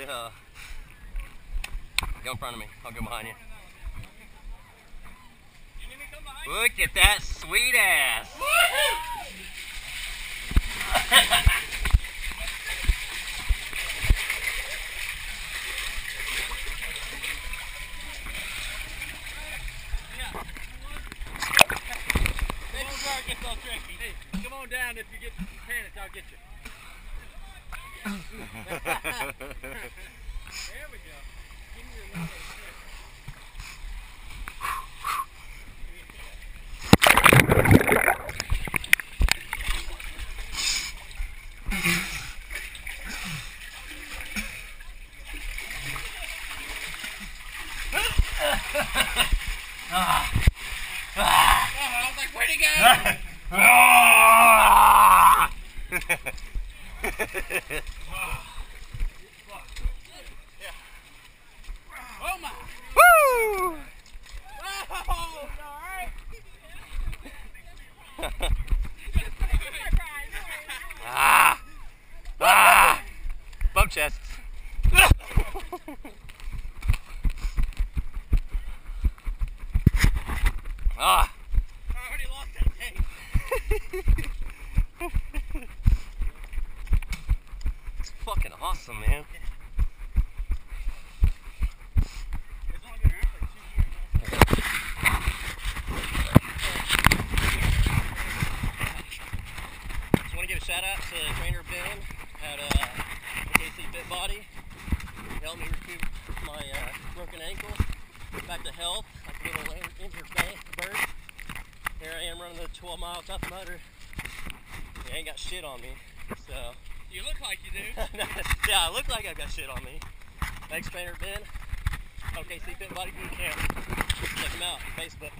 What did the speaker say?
Yeah. Go in front of me. I'll go behind you. Look at that sweet ass. This is where it gets all tricky. Hey, come on down if you get panicked, I'll get you. There we go. Give me your leg. I was like, where'd he go? Oh my! Woo! Oh, you alright? Bump chests. I already lost that thing. It's fucking awesome, man. It's only been around for 2 years. Just want to give a shout out to trainer Ben at KC Fit Body. He helped me recoup my broken ankle, back to health, like a little injured bird. Here I am running the 12 miles out the motor. He ain't got shit on me, so. You look like you do. Yeah, I look like I've got shit on me. Thanks, trainer Ben. OKC Fit Body Boot Camp. Check him out on Facebook.